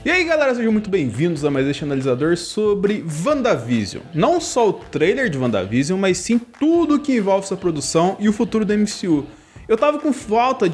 E aí galera, sejam muito bem-vindos a mais este analisador sobre WandaVision. Não só o trailer de WandaVision, mas sim tudo que envolve essa produção e o futuro da MCU. Eu tava com falta,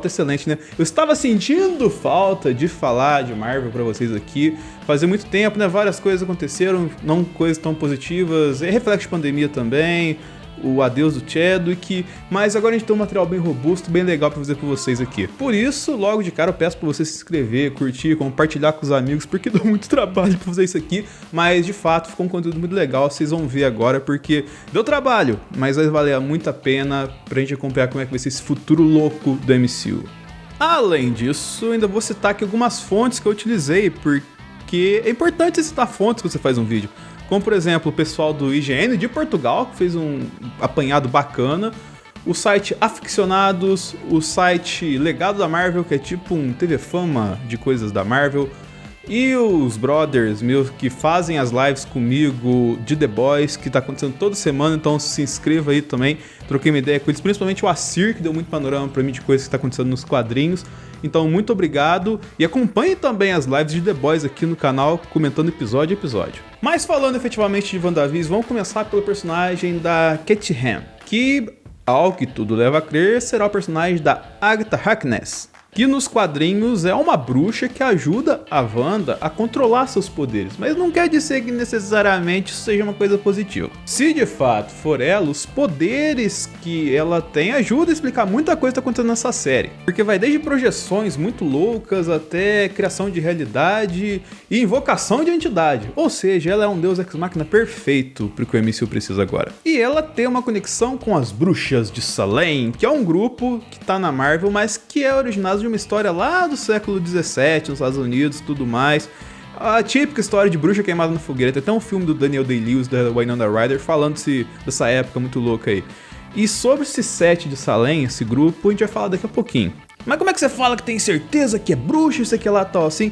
excelente, né? Eu estava sentindo falta de falar de Marvel pra vocês aqui. Fazia muito tempo, né? Várias coisas aconteceram, não coisas tão positivas. É reflexo de pandemia também. O adeus do Chadwick, mas agora a gente tem um material bem robusto, bem legal pra fazer com vocês aqui. Por isso, logo de cara eu peço pra você se inscrever, curtir, compartilhar com os amigos, porque deu muito trabalho pra fazer isso aqui, mas de fato ficou um conteúdo muito legal, vocês vão ver agora, porque deu trabalho, mas vai valer muito a pena pra gente acompanhar como é que vai ser esse futuro louco do MCU. Além disso, ainda vou citar aqui algumas fontes que eu utilizei, porque é importante citar fontes quando você faz um vídeo. Como, por exemplo, o pessoal do IGN de Portugal, que fez um apanhado bacana. O site Aficionados, o site Legado da Marvel, que é tipo um TV Fama de coisas da Marvel. E os brothers meus que fazem as lives comigo de The Boys, que tá acontecendo toda semana, então se inscreva aí também. Troquei uma ideia com eles, principalmente o Assir, que deu muito panorama pra mim de coisas que tá acontecendo nos quadrinhos. Então, muito obrigado e acompanhe também as lives de The Boys aqui no canal, comentando episódio a episódio. Mas falando efetivamente de WandaVision, vamos começar pelo personagem da Katy Han, que, ao que tudo leva a crer, será o personagem da Agatha Harkness, que nos quadrinhos é uma bruxa que ajuda a Wanda a controlar seus poderes, mas não quer dizer que necessariamente isso seja uma coisa positiva. Se de fato for ela, os poderes que ela tem ajudam a explicar muita coisa que está acontecendo nessa série, porque vai desde projeções muito loucas até criação de realidade e invocação de entidade, ou seja, ela é um deus ex-machina perfeito para o que o MCU precisa agora. E ela tem uma conexão com as Bruxas de Salem, que é um grupo que está na Marvel, mas que é originado de uma história lá do século 17 nos Estados Unidos, tudo mais. A típica história de bruxa queimada na fogueira. Tem até um filme do Daniel Day-Lewis, da Winona Ryder, falando dessa época muito louca aí. E sobre esse set de Salem, esse grupo, a gente vai falar daqui a pouquinho. Mas como é que você fala que tem certeza que é bruxa, isso aqui lá tal assim?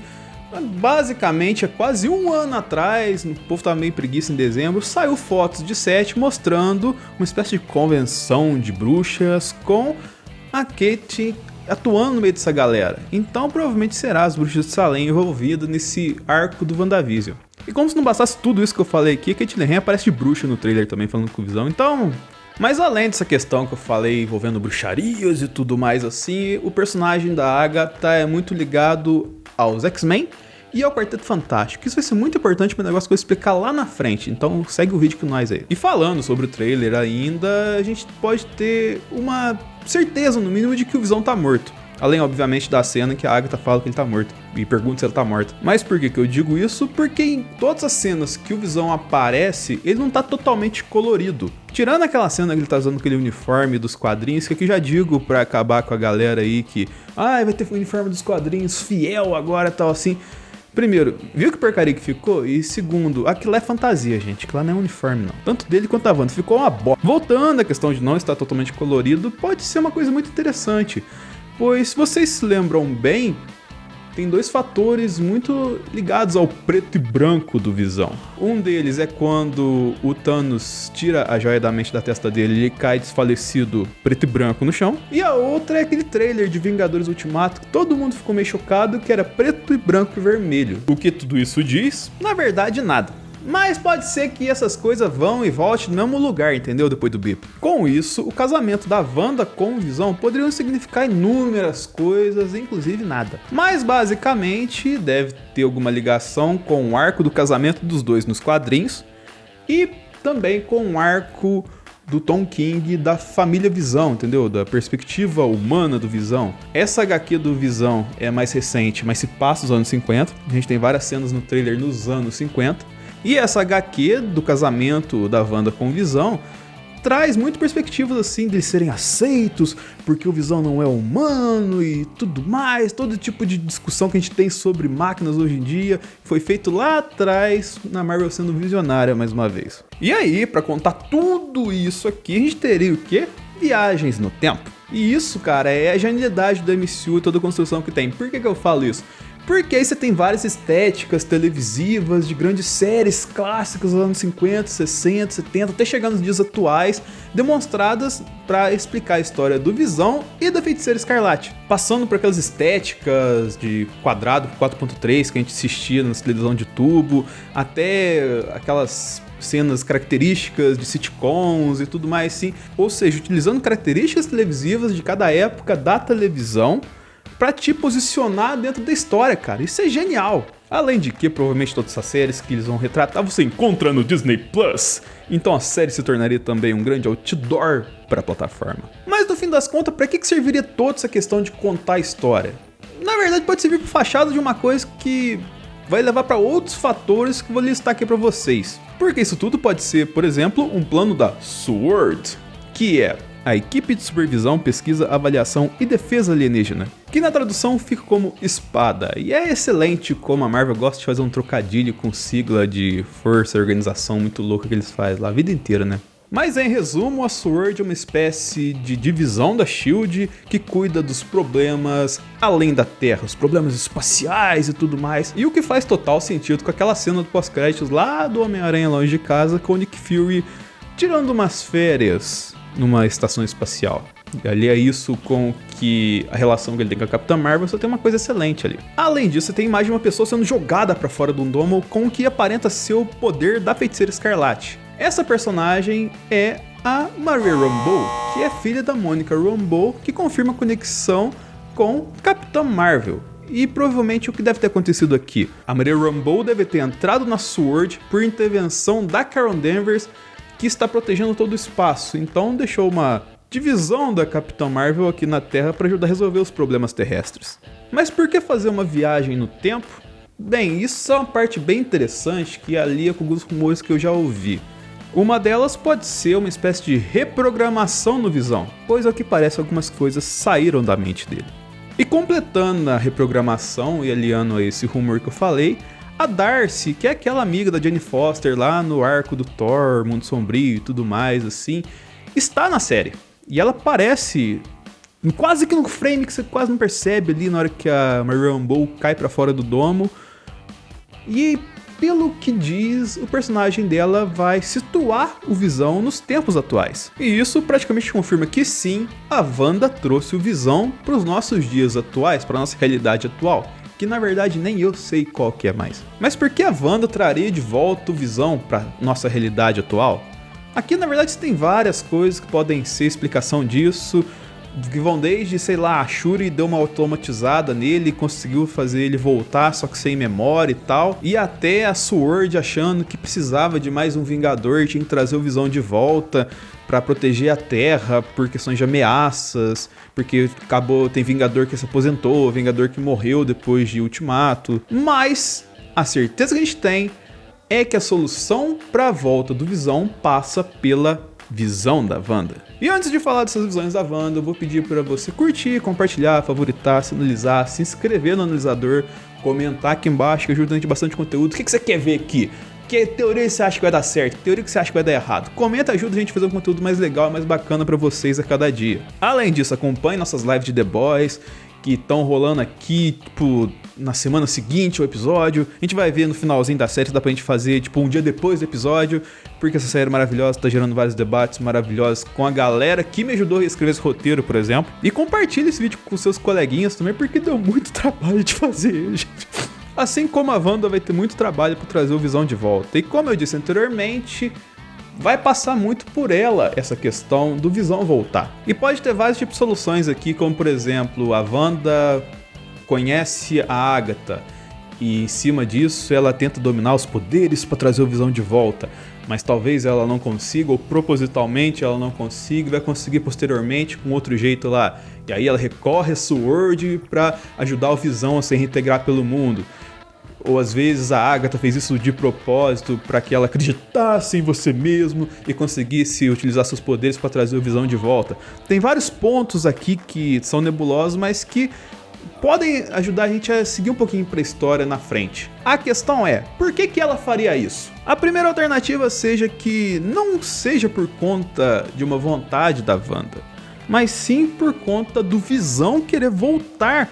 Basicamente, há quase um ano atrás, o povo tava meio preguiça em dezembro, saiu fotos de set mostrando uma espécie de convenção de bruxas com a Katy atuando no meio dessa galera. Então provavelmente será as Bruxas de Salem envolvidas nesse arco do WandaVision. E como se não bastasse tudo isso que eu falei aqui, a Katy Han aparece de bruxa no trailer também, falando com o Visão. Então, mas além dessa questão que eu falei envolvendo bruxarias e tudo mais assim, o personagem da Agatha é muito ligado aos X-Men e ao Quarteto Fantástico. Isso vai ser muito importante para o negócio que eu vou explicar lá na frente, então segue o vídeo com nós aí. E falando sobre o trailer ainda, a gente pode ter uma certeza, no mínimo, de que o Visão tá morto. Além, obviamente, da cena que a Agatha fala que ele tá morto e pergunta se ela tá morta. Mas por que eu digo isso? Porque em todas as cenas que o Visão aparece, ele não tá totalmente colorido. Tirando aquela cena que ele tá usando aquele uniforme dos quadrinhos, que aqui já digo pra acabar com a galera aí que vai ter o uniforme dos quadrinhos fiel agora, tal assim. Primeiro, viu que porcaria que ficou? E segundo, aquilo é fantasia, gente. Aquilo lá não é uniforme, não. Tanto dele quanto da Wanda. Ficou uma bosta. Voltando à questão de não estar totalmente colorido, pode ser uma coisa muito interessante. Pois, se vocês se lembram bem, tem dois fatores muito ligados ao preto e branco do Visão. Um deles é quando o Thanos tira a joia da mente da testa dele e ele cai desfalecido preto e branco no chão. E a outra é aquele trailer de Vingadores Ultimato que todo mundo ficou meio chocado que era preto e branco e vermelho. O que tudo isso diz? Na verdade, nada. Mas pode ser que essas coisas vão e voltem no mesmo lugar, entendeu? Depois do bip. Com isso, o casamento da Wanda com o Visão poderiam significar inúmeras coisas, inclusive nada. Mas basicamente deve ter alguma ligação com o arco do casamento dos dois nos quadrinhos e também com o arco do Tom King da família Visão, entendeu? Da perspectiva humana do Visão. Essa HQ do Visão é mais recente, mas se passa nos anos 50. A gente tem várias cenas no trailer nos anos 50. E essa HQ do casamento da Wanda com o Visão traz muito perspectivas assim de eles serem aceitos, porque o Visão não é humano e tudo mais, todo tipo de discussão que a gente tem sobre máquinas hoje em dia, foi feito lá atrás na Marvel sendo visionária mais uma vez. E aí, pra contar tudo isso aqui, a gente teria o quê? Viagens no tempo. E isso, cara, é a genialidade do MCU e toda a construção que tem. Por que eu falo isso? Porque aí você tem várias estéticas televisivas de grandes séries clássicas dos anos 50, 60, 70, até chegar nos dias atuais, demonstradas para explicar a história do Visão e da Feiticeira Escarlate. Passando por aquelas estéticas de quadrado 4.3 que a gente assistia na televisão de tubo, até aquelas cenas características de sitcoms e tudo mais assim. Ou seja, utilizando características televisivas de cada época da televisão pra te posicionar dentro da história, cara. Isso é genial. Além de que, provavelmente todas essas séries que eles vão retratar, você encontra no Disney Plus. Então a série se tornaria também um grande outdoor para a plataforma. Mas no fim das contas, pra que serviria toda essa questão de contar a história? Na verdade, pode servir para fachada de uma coisa que vai levar para outros fatores que vou listar aqui para vocês. Porque isso tudo pode ser, por exemplo, um plano da SWORD, que é a Equipe de Supervisão, Pesquisa, Avaliação e Defesa Alienígena, que na tradução fica como espada, e é excelente como a Marvel gosta de fazer um trocadilho com sigla de força e organização muito louca que eles fazem lá a vida inteira, né? Mas em resumo, a SWORD é uma espécie de divisão da SHIELD que cuida dos problemas além da Terra, os problemas espaciais e tudo mais. E o que faz total sentido com aquela cena do pós-créditos lá do Homem-Aranha Longe de Casa, com o Nick Fury tirando umas férias numa estação espacial. E ali é isso com que a relação que ele tem com a Capitã Marvel, só tem uma coisa excelente ali. Além disso, você tem a imagem de uma pessoa sendo jogada pra fora de um domo com o que aparenta ser o poder da Feiticeira Escarlate. Essa personagem é a Maria Rambeau, que é filha da Monica Rambeau, que confirma a conexão com Capitã Marvel. E provavelmente o que deve ter acontecido aqui? A Maria Rambeau deve ter entrado na SWORD por intervenção da Carol Danvers, que está protegendo todo o espaço, então deixou uma divisão da Capitã Marvel aqui na Terra para ajudar a resolver os problemas terrestres. Mas por que fazer uma viagem no tempo? Bem, isso é uma parte bem interessante que alia com alguns rumores que eu já ouvi. Uma delas pode ser uma espécie de reprogramação no Visão, pois ao que parece algumas coisas saíram da mente dele. E completando a reprogramação e aliando a esse rumor que eu falei, a Darcy, que é aquela amiga da Jane Foster lá no arco do Thor, Mundo Sombrio e tudo mais assim, está na série. E ela aparece quase que no frame que você quase não percebe ali na hora que a Maria Rambeau cai pra fora do domo. E pelo que diz, o personagem dela vai situar o Visão nos tempos atuais. E isso praticamente confirma que sim, a Wanda trouxe o Visão para os nossos dias atuais, para nossa realidade atual. Que na verdade nem eu sei qual que é mais. Mas por que a Wanda traria de volta o Visão para nossa realidade atual? Aqui na verdade tem várias coisas que podem ser explicação disso, que vão desde, sei lá, a Shuri deu uma automatizada nele e conseguiu fazer ele voltar, só que sem memória e tal, e até a SWORD achando que precisava de mais um Vingador, tinha que trazer o Visão de volta para proteger a Terra por questões de ameaças, porque tem Vingador que se aposentou, Vingador que morreu depois de Ultimato. Mas a certeza que a gente tem é que a solução para a volta do Visão passa pela visão da Wanda. E antes de falar dessas visões da Wanda, eu vou pedir para você curtir, compartilhar, favoritar, sinalizar, se inscrever no analisador, comentar aqui embaixo que ajuda a gente bastante conteúdo. O que você quer ver aqui? Que teoria você acha que vai dar certo? Que teoria que você acha que vai dar errado? Comenta, ajuda a gente a fazer um conteúdo mais legal e mais bacana pra vocês a cada dia. Além disso, acompanhe nossas lives de The Boys, que estão rolando aqui, tipo, na semana seguinte ao episódio. A gente vai ver no finalzinho da série, dá pra gente fazer, tipo, um dia depois do episódio, porque essa série é maravilhosa, tá gerando vários debates maravilhosos com a galera que me ajudou a escrever esse roteiro, por exemplo. E compartilhe esse vídeo com seus coleguinhas também, porque deu muito trabalho de fazer ele, gente. Assim como a Wanda vai ter muito trabalho para trazer o Visão de volta. E como eu disse anteriormente, vai passar muito por ela essa questão do Visão voltar. E pode ter vários tipos de soluções aqui, como por exemplo, a Wanda conhece a Agatha e em cima disso ela tenta dominar os poderes para trazer o Visão de volta. Mas talvez ela não consiga, ou propositalmente ela não consiga, vai conseguir posteriormente com outro jeito lá. E aí ela recorre a SWORD para ajudar o Visão a se reintegrar pelo mundo. Ou às vezes a Agatha fez isso de propósito para que ela acreditasse em você mesmo e conseguisse utilizar seus poderes para trazer o Visão de volta. Tem vários pontos aqui que são nebulosos, mas que podem ajudar a gente a seguir um pouquinho para a história na frente. A questão é, por que ela faria isso? A primeira alternativa seja que não seja por conta de uma vontade da Wanda, mas sim por conta do Visão querer voltar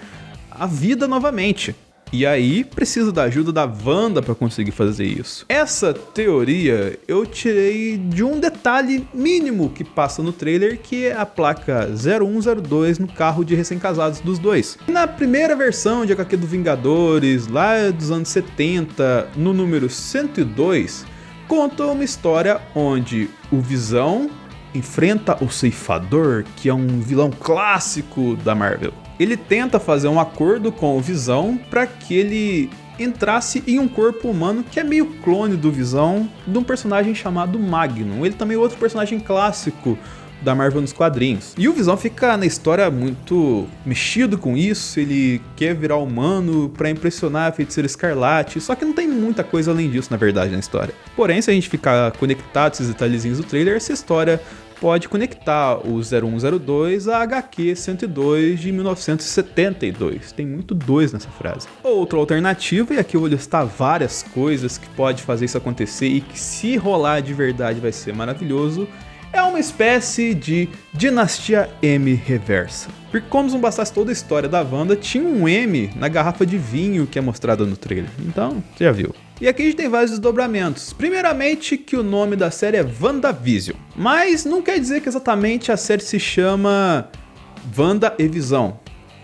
à vida novamente. E aí precisa da ajuda da Wanda para conseguir fazer isso. Essa teoria eu tirei de um detalhe mínimo que passa no trailer, que é a placa 0102 no carro de recém-casados dos dois. Na primeira versão de HQ do Vingadores, lá dos anos 70, no número 102, conta uma história onde o Visão enfrenta o Ceifador, que é um vilão clássico da Marvel. Ele tenta fazer um acordo com o Visão para que ele entrasse em um corpo humano que é meio clone do Visão, de um personagem chamado Magnum. Ele também é outro personagem clássico da Marvel nos quadrinhos. E o Visão fica na história muito mexido com isso, ele quer virar humano pra impressionar a Feiticeira Escarlate, só que não tem muita coisa além disso, na verdade, na história. Porém, se a gente ficar conectado esses detalhezinhos do trailer, essa história pode conectar o 0102 a HQ 102 de 1972. Tem muito 2 nessa frase. Outra alternativa, e aqui eu vou listar várias coisas que pode fazer isso acontecer e que, se rolar de verdade, vai ser maravilhoso, é uma espécie de Dinastia M reversa. Porque como não bastasse toda a história da Wanda, tinha um M na garrafa de vinho que é mostrada no trailer. Então, você já viu. E aqui a gente tem vários desdobramentos. Primeiramente, que o nome da série é WandaVision. Mas não quer dizer que exatamente a série se chama Wanda e Visão.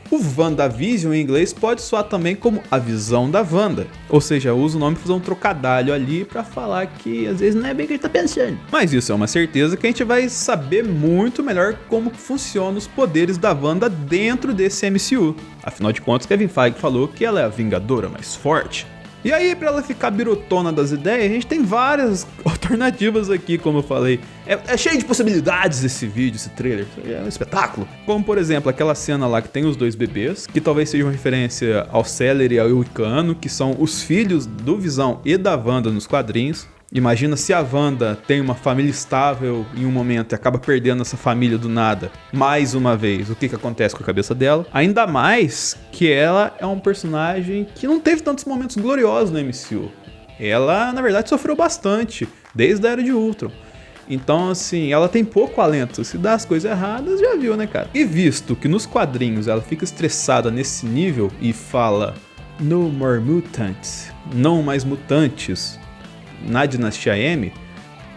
O WandaVision em inglês pode soar também como a visão da Wanda. Ou seja, usa o nome para fazer um trocadilho ali para falar que às vezes não é bem o que a gente tá pensando. Mas isso é uma certeza que a gente vai saber muito melhor como funcionam os poderes da Wanda dentro desse MCU. Afinal de contas, Kevin Feige falou que ela é a Vingadora mais forte. E aí, pra ela ficar birotona das ideias, a gente tem várias alternativas aqui, como eu falei. É cheio de possibilidades esse vídeo, esse trailer. É um espetáculo. Como, por exemplo, aquela cena lá que tem os dois bebês, que talvez seja uma referência ao Celery e ao Wicano, que são os filhos do Visão e da Wanda nos quadrinhos. Imagina se a Wanda tem uma família estável em um momento e acaba perdendo essa família do nada. Mais uma vez, o que acontece com a cabeça dela? Ainda mais que ela é um personagem que não teve tantos momentos gloriosos no MCU. Ela, na verdade, sofreu bastante, desde a Era de Ultron. Então, assim, ela tem pouco alento. Se dá as coisas erradas, já viu, né, cara? E visto que nos quadrinhos ela fica estressada nesse nível e fala "No more mutants", não mais mutantes, na Dinastia M,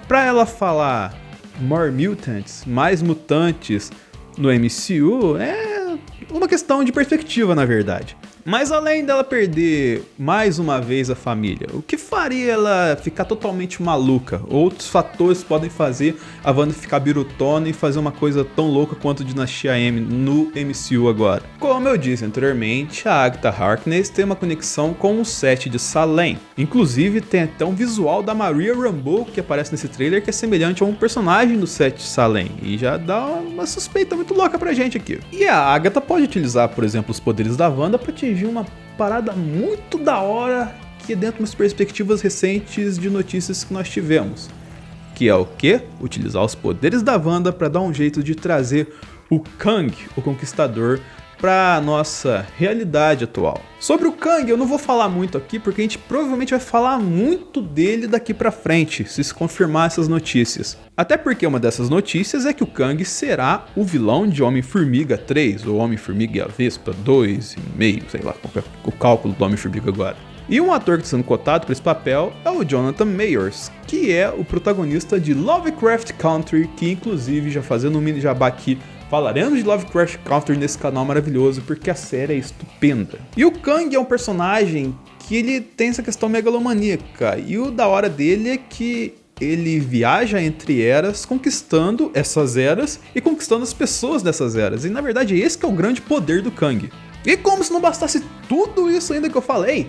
pra ela falar "more mutants", mais mutantes no MCU, é uma questão de perspectiva, na verdade. Mas além dela perder mais uma vez a família, o que faria ela ficar totalmente maluca? Outros fatores podem fazer a Wanda ficar birutona e fazer uma coisa tão louca quanto Dinastia M no MCU agora. Como eu disse anteriormente, a Agatha Harkness tem uma conexão com o set de Salem. Inclusive tem até um visual da Maria Rambeau que aparece nesse trailer que é semelhante a um personagem do set de Salem. E já dá uma suspeita muito louca pra gente aqui. E a Agatha pode utilizar, por exemplo, os poderes da Wanda pra atingir uma parada muito da hora que é dentro das perspectivas recentes de notícias que nós tivemos. Que é o quê? Utilizar os poderes da Wanda para dar um jeito de trazer o Kang, o Conquistador, para nossa realidade atual. Sobre o Kang eu não vou falar muito aqui porque a gente provavelmente vai falar muito dele daqui pra frente, se confirmar essas notícias. Até porque uma dessas notícias é que o Kang será o vilão de Homem-Formiga 3 ou Homem-Formiga e a Vespa 2,5, sei lá qual é o cálculo do Homem-Formiga agora. E um ator que está sendo cotado para esse papel é o Jonathan Majors, que é o protagonista de Lovecraft Country, que inclusive, já fazendo um mini jabá aqui, falaremos de Lovecraft Country nesse canal maravilhoso, porque a série é estupenda. E o Kang é um personagem que ele tem essa questão megalomaníaca, e o da hora dele é que ele viaja entre eras, conquistando essas eras e conquistando as pessoas dessas eras. E na verdade esse que é o grande poder do Kang. E como se não bastasse tudo isso ainda que eu falei,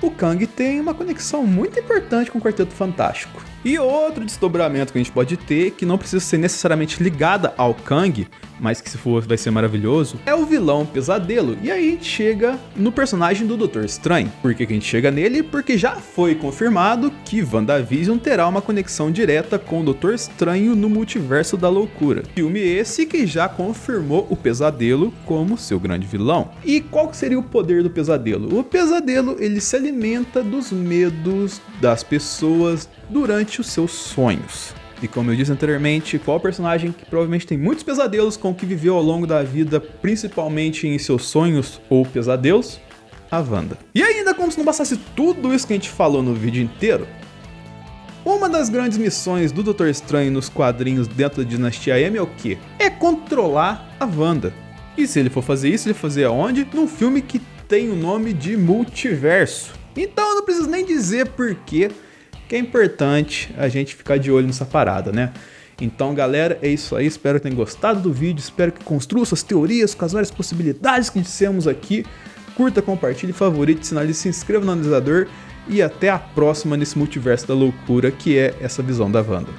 o Kang tem uma conexão muito importante com o Quarteto Fantástico. E outro desdobramento que a gente pode ter, que não precisa ser necessariamente ligada ao Kang, mas que se for vai ser maravilhoso, é o vilão Pesadelo. E aí a gente chega no personagem do Doutor Estranho. Por que a gente chega nele? Porque já foi confirmado que WandaVision terá uma conexão direta com o Doutor Estranho no Multiverso da Loucura. Filme esse que já confirmou o Pesadelo como seu grande vilão. E qual seria o poder do Pesadelo? O Pesadelo, ele se alimenta dos medos das pessoas durante os seus sonhos. E como eu disse anteriormente, qual personagem que provavelmente tem muitos pesadelos com o que viveu ao longo da vida, principalmente em seus sonhos ou pesadelos? a Wanda. E ainda, como se não bastasse tudo isso que a gente falou no vídeo inteiro, uma das grandes missões do Doutor Estranho nos quadrinhos dentro da Dinastia M é o quê? É controlar a Wanda. E se ele for fazer isso, ele vai fazer aonde? Num filme que tem o nome de Multiverso. Então eu não preciso nem dizer por que é importante a gente ficar de olho nessa parada, né? Então, galera, é isso aí. Espero que tenham gostado do vídeo. Espero que construam suas teorias com as várias possibilidades que dissemos aqui. Curta, compartilhe, favorite, sinalize, se inscreva no analisador. E até a próxima nesse multiverso da loucura que é essa visão da Wanda.